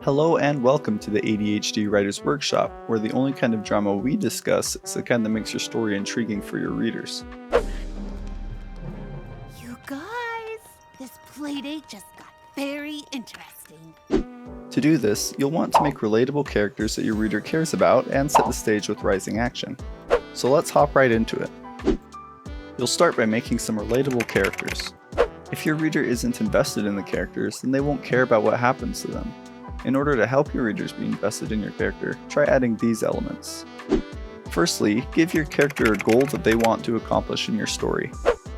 Hello and welcome to the ADHD Writer's Workshop, where the only kind of drama we discuss is the kind that makes your story intriguing for your readers. You guys, this playdate just got very interesting. To do this, you'll want to make relatable characters that your reader cares about and set the stage with rising action. So let's hop right into it. You'll start by making some relatable characters. If your reader isn't invested in the characters, then they won't care about what happens to them. In order to help your readers be invested in your character, try adding these elements. Firstly, give your character a goal that they want to accomplish in your story.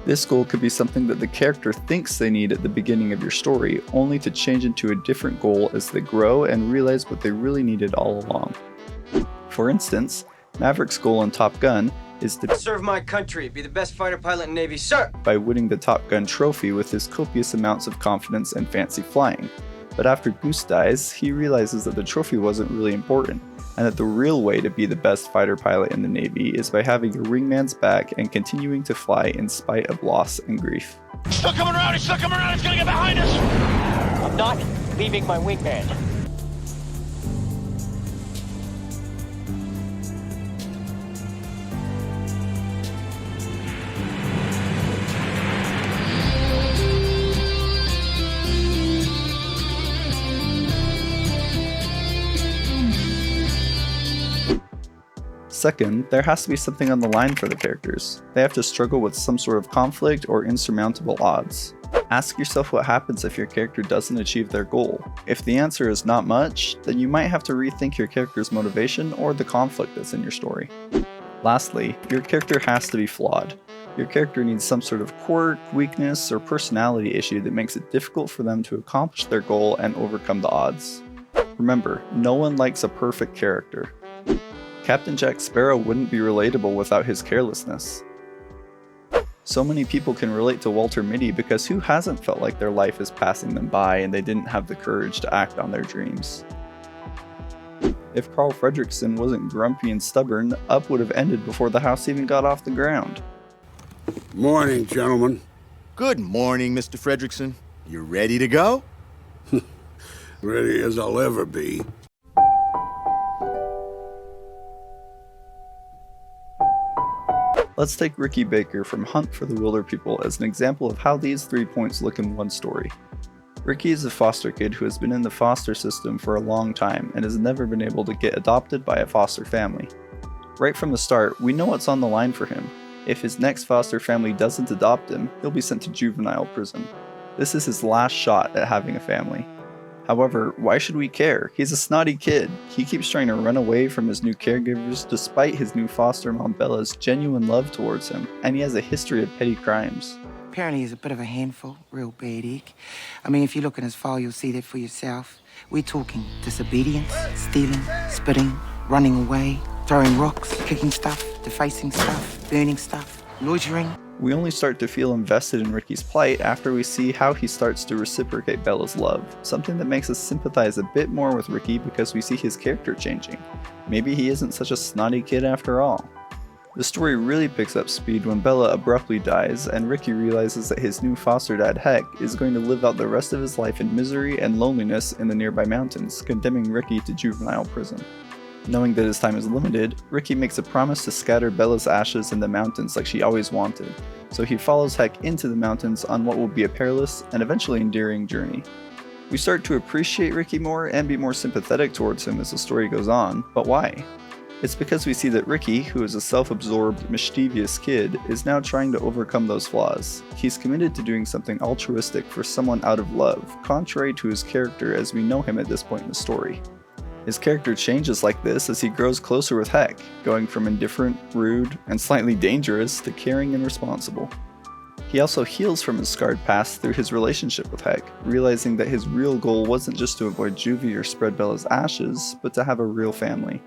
This goal could be something that the character thinks they need at the beginning of your story, only to change into a different goal as they grow and realize what they really needed all along. For instance, Maverick's goal in Top Gun is to serve my country, be the best fighter pilot in Navy, sir! By winning the Top Gun trophy with his copious amounts of confidence and fancy flying. But after Goose dies, he realizes that the trophy wasn't really important, and that the real way to be the best fighter pilot in the Navy is by having your wingman's back and continuing to fly in spite of loss and grief. He's still coming around, he's gonna get behind us! I'm not leaving my wingman. Second, there has to be something on the line for the characters. They have to struggle with some sort of conflict or insurmountable odds. Ask yourself what happens if your character doesn't achieve their goal. If the answer is not much, then you might have to rethink your character's motivation or the conflict that's in your story. Lastly, your character has to be flawed. Your character needs some sort of quirk, weakness, or personality issue that makes it difficult for them to accomplish their goal and overcome the odds. Remember, no one likes a perfect character. Captain Jack Sparrow wouldn't be relatable without his carelessness. So many people can relate to Walter Mitty because who hasn't felt like their life is passing them by and they didn't have the courage to act on their dreams? If Carl Fredricksen wasn't grumpy and stubborn, Up would have ended before the house even got off the ground. Morning, gentlemen. Good morning, Mr. Fredricksen. You ready to go? Ready as I'll ever be. Let's take Ricky Baker from Hunt for the Wilder People as an example of how these 3 points look in one story. Ricky is a foster kid who has been in the foster system for a long time and has never been able to get adopted by a foster family. Right from the start, we know what's on the line for him. If his next foster family doesn't adopt him, he'll be sent to juvenile prison. This is his last shot at having a family. However, why should we care? He's a snotty kid. He keeps trying to run away from his new caregivers despite his new foster mom Bella's genuine love towards him, and he has a history of petty crimes. Apparently he's a bit of a handful, real bad egg. I mean, if you look in his file, you'll see that for yourself. We're talking disobedience, stealing, spitting, running away, throwing rocks, kicking stuff, defacing stuff, burning stuff, loitering. We only start to feel invested in Ricky's plight after we see how he starts to reciprocate Bella's love, something that makes us sympathize a bit more with Ricky because we see his character changing. Maybe he isn't such a snotty kid after all. The story really picks up speed when Bella abruptly dies and Ricky realizes that his new foster dad Heck is going to live out the rest of his life in misery and loneliness in the nearby mountains, condemning Ricky to juvenile prison. Knowing that his time is limited, Ricky makes a promise to scatter Bella's ashes in the mountains like she always wanted, so he follows Heck into the mountains on what will be a perilous and eventually endearing journey. We start to appreciate Ricky more and be more sympathetic towards him as the story goes on, but why? It's because we see that Ricky, who is a self-absorbed, mischievous kid, is now trying to overcome those flaws. He's committed to doing something altruistic for someone out of love, contrary to his character as we know him at this point in the story. His character changes like this as he grows closer with Heck, going from indifferent, rude, and slightly dangerous to caring and responsible. He also heals from his scarred past through his relationship with Heck, realizing that his real goal wasn't just to avoid juvie or spread Bella's ashes, but to have a real family.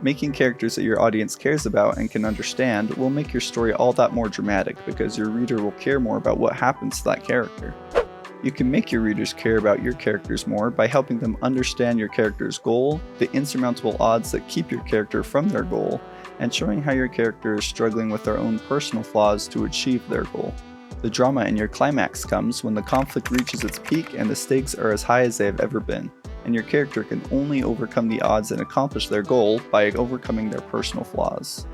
Making characters that your audience cares about and can understand will make your story all that more dramatic because your reader will care more about what happens to that character. You can make your readers care about your characters more by helping them understand your character's goal, the insurmountable odds that keep your character from their goal, and showing how your character is struggling with their own personal flaws to achieve their goal. The drama in your climax comes when the conflict reaches its peak and the stakes are as high as they have ever been, and your character can only overcome the odds and accomplish their goal by overcoming their personal flaws.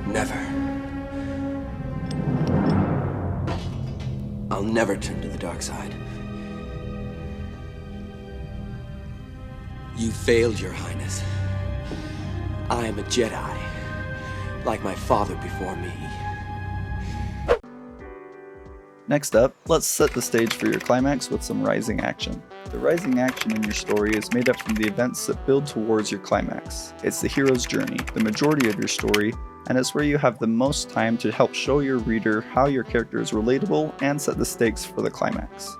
Never. I'll never turn to the dark side. You failed, Your Highness. I am a Jedi, like my father before me. Next up, let's set the stage for your climax with some rising action. The rising action in your story is made up from the events that build towards your climax. It's the hero's journey, the majority of your story, and it's where you have the most time to help show your reader how your character is relatable and set the stakes for the climax.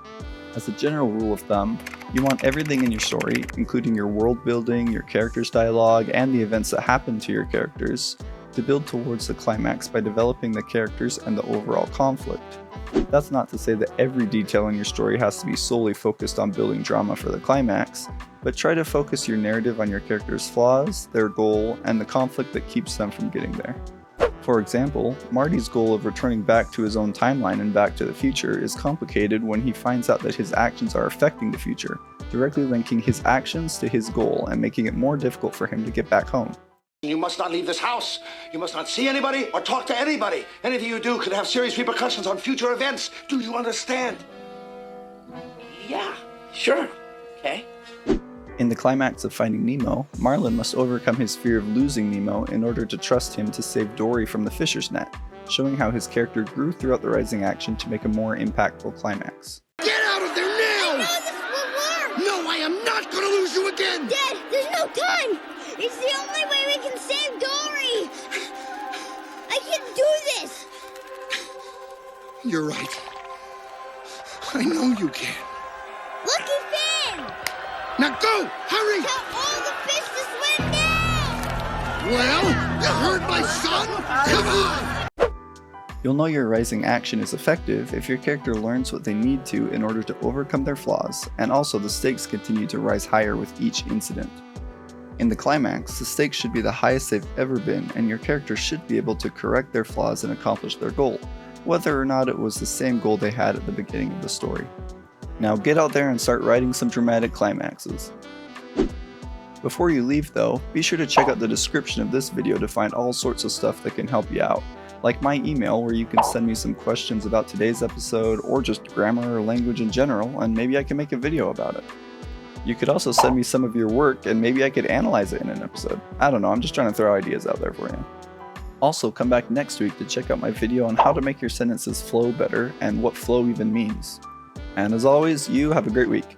As a general rule of thumb, you want everything in your story, including your world building, your character's dialogue, and the events that happen to your characters, to build towards the climax by developing the characters and the overall conflict. That's not to say that every detail in your story has to be solely focused on building drama for the climax, but try to focus your narrative on your character's flaws, their goal, and the conflict that keeps them from getting there. For example, Marty's goal of returning back to his own timeline in Back to the Future is complicated when he finds out that his actions are affecting the future, directly linking his actions to his goal and making it more difficult for him to get back home. You must not leave this house. You must not see anybody or talk to anybody. Anything you do could have serious repercussions on future events. Do you understand? Yeah, sure. Okay. In the climax of Finding Nemo, Marlin must overcome his fear of losing Nemo in order to trust him to save Dory from the fisher's net, showing how his character grew throughout the rising action to make a more impactful climax. Get out of there now! I know this will work! No, I am not going to lose you again! Dad, there's no time! It's the only way we can save Dory! I can do this! You're right. I know you can. Lucky Finn! Now go! Hurry! Tell all the fish to swim now! Well, you heard my son? Come on! You'll know your rising action is effective if your character learns what they need to in order to overcome their flaws, and also the stakes continue to rise higher with each incident. In the climax, the stakes should be the highest they've ever been, and your character should be able to correct their flaws and accomplish their goal, whether or not it was the same goal they had at the beginning of the story. Now get out there and start writing some dramatic climaxes. Before you leave though, be sure to check out the description of this video to find all sorts of stuff that can help you out, like my email where you can send me some questions about today's episode or just grammar or language in general, and maybe I can make a video about it. You could also send me some of your work and maybe I could analyze it in an episode. I don't know, I'm just trying to throw ideas out there for you. Also, come back next week to check out my video on how to make your sentences flow better and what flow even means. And as always, you have a great week.